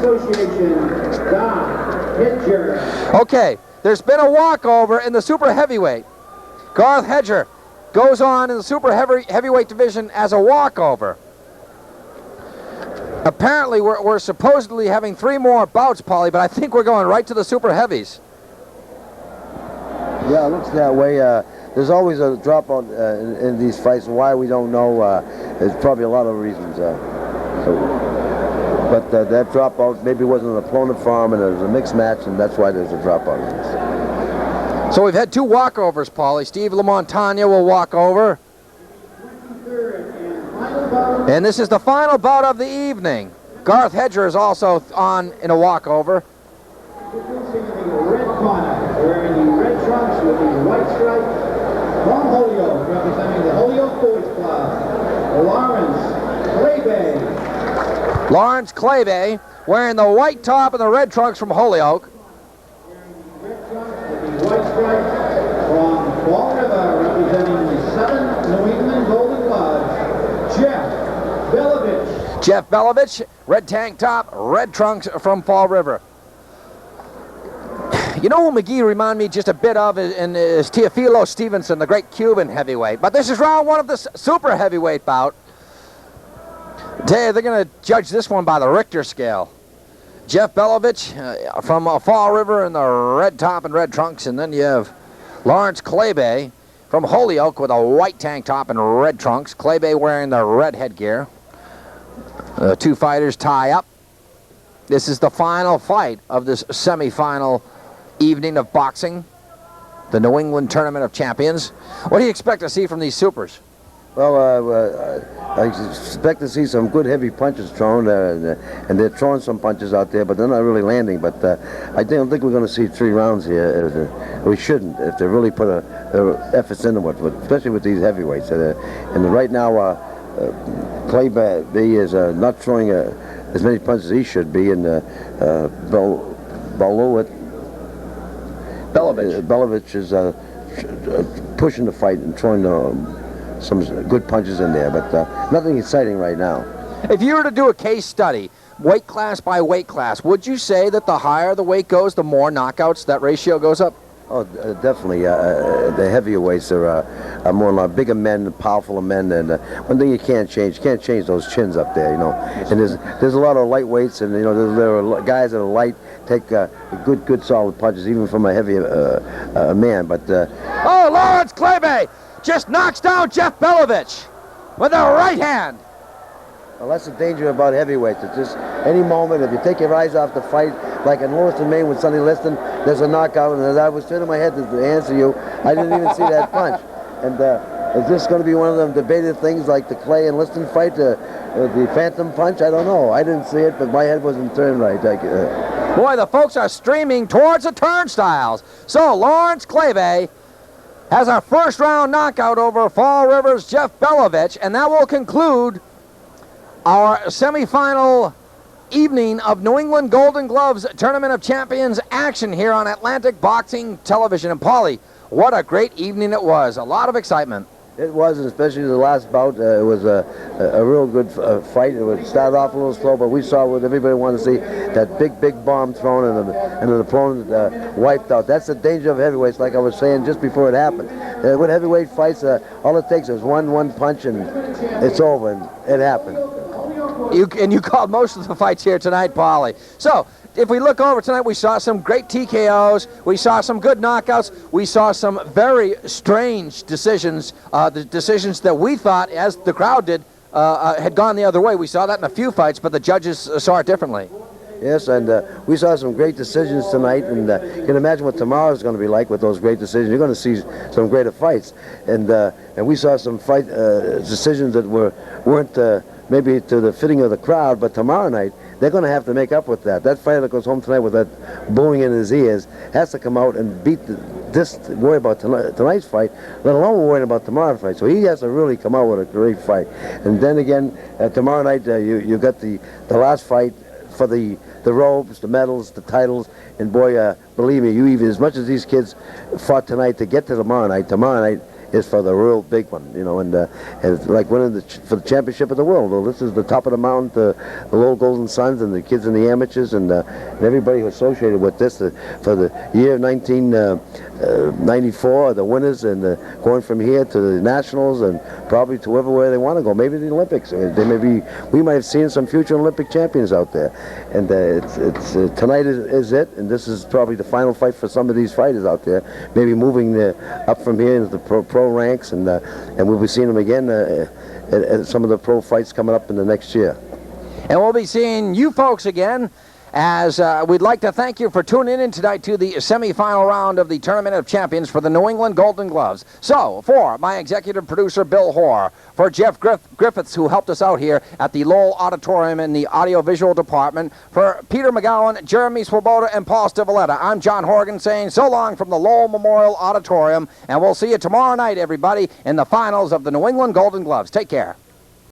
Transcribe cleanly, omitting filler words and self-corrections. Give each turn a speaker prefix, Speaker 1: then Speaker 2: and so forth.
Speaker 1: Association, Doc Hedger.
Speaker 2: Okay, there's been a walkover in the super heavyweight. Garth Hedger goes on in the super heavyweight division as a walkover. Apparently, we're supposedly having 3 more bouts, Paulie, but I think we're going right to the super heavies.
Speaker 3: Yeah, it looks that way. There's always a dropout in these fights, and why we don't know. There's probably a lot of reasons. But that dropout maybe wasn't an opponent for him, and it was a mixed match, and that's why there's a dropout.
Speaker 2: So we've had 2 walkovers, Paulie. Steve LaMontagne will walk over. And this is the final bout of the evening. Garth Hedger is also on in a walkover.
Speaker 1: Introducing the red corner, wearing the red trunks with the white stripe, from Holyoke, representing the Holyoke Boys Club, Lawrence Clay-Bey.
Speaker 2: Lawrence Clay-Bey, wearing the white top and the red trunks from Holyoke.
Speaker 1: Wearing the red trunks with the white stripe, from Fall River, representing the 7 New England Golden Gloves, Jeff Belavitch.
Speaker 2: Jeff Belavitch, red tank top, red trunks from Fall River. You know who McGee reminded me just a bit of is Teofilo Stevenson, the great Cuban heavyweight. But this is round 1 of the super heavyweight bout. They're going to judge this one by the Richter scale. Jeff Belavitch from Fall River in the red top and red trunks, and then you have Lawrence Clay-Bey from Holyoke with a white tank top and red trunks. Clay-Bey wearing the red headgear. The 2 fighters tie up. This is the final fight of this semifinal evening of boxing, the New England Tournament of Champions. What do you expect to see from these supers?
Speaker 3: Well, I expect to see some good heavy punches thrown, and they're throwing some punches out there, but they're not really landing. But I don't think we're going to see 3 rounds here. We shouldn't, if they really put their efforts into it, especially with these heavyweights. And right now, Clay-Bey is not throwing as many punches as he should be, and Belavitch is pushing the fight and throwing some good punches in there, but nothing exciting right now.
Speaker 2: If you were to do a case study, weight class by weight class, would you say that the higher the weight goes, the more knockouts that ratio goes up?
Speaker 3: Oh, definitely. The heavier weights are more like bigger men, powerful men, and one thing you can't change those chins up there, you know. And there's a lot of lightweights, and you know there are guys that are light take good solid punches even from a heavier man. But
Speaker 2: oh, Lawrence Clay-Bey just knocks down Jeff Belavitch with a right hand.
Speaker 3: Well, that's the danger about heavyweights. It's just any moment, if you take your eyes off the fight, like in Lewiston, Maine with Sonny Liston, there's a knockout, and as I was turning my head to answer you, I didn't even see that punch. And is this going to be one of them debated things like the Clay and Liston fight, the Phantom Punch? I don't know. I didn't see it, but my head wasn't turned right.
Speaker 2: Boy, the folks are streaming towards the turnstiles. So Lawrence Clay-Bey has a first-round knockout over Fall River's Jeff Belavitch, and that will conclude our semifinal evening of New England Golden Gloves Tournament of Champions action here on Atlantic Boxing Television. And Paulie, what a great evening it was. A lot of excitement.
Speaker 3: It was, and especially the last bout. It was a real good fight. It would start off a little slow, but we saw what everybody wanted to see, that big bomb thrown and an opponent wiped out. That's the danger of heavyweights, like I was saying just before it happened. With heavyweight fights, all it takes is one punch and it's over, and it happened.
Speaker 2: You called most of the fights here tonight, Paulie. So, if we look over tonight, we saw some great TKOs, we saw some good knockouts, we saw some very strange decisions, the decisions that we thought, as the crowd did, had gone the other way. We saw that in a few fights, but the judges saw it differently.
Speaker 3: Yes, and we saw some great decisions tonight, and you can imagine what tomorrow is going to be like with those great decisions. You're going to see some greater fights, and we saw some fight decisions that weren't maybe to the fitting of the crowd, but tomorrow night they're going to have to make up with that. That fighter that goes home tonight with that booing in his ears has to come out and beat worry about tonight's fight, let alone worrying about tomorrow's fight. So he has to really come out with a great fight. And then again, tomorrow night you got the last fight for the robes, the medals, the titles, and boy, believe me, as much as these kids fought tonight to get to tomorrow night is for the real big one, you know, and it's like winning for the championship of the world. Well, this is the top of the mountain, the little Golden Sons and the kids and the amateurs and everybody associated with this for the year 1994, the winners, and going from here to the nationals and probably to everywhere they want to go. Maybe the Olympics. We might have seen some future Olympic champions out there. And tonight is it, and this is probably the final fight for some of these fighters out there. Maybe moving up from here into the pro ranks, and we'll be seeing them again at some of the pro fights coming up in the next year.
Speaker 2: And we'll be seeing you folks again, as we'd like to thank you for tuning in tonight to the semifinal round of the Tournament of Champions for the New England Golden Gloves. So, for my executive producer, Bill Hoare, for Jeff Griffiths, who helped us out here at the Lowell Auditorium in the audiovisual department, for Peter McGowan, Jeremy Swoboda, and Paul Stivaleta, I'm John Horgan saying so long from the Lowell Memorial Auditorium, and we'll see you tomorrow night, everybody, in the finals of the New England Golden Gloves. Take care.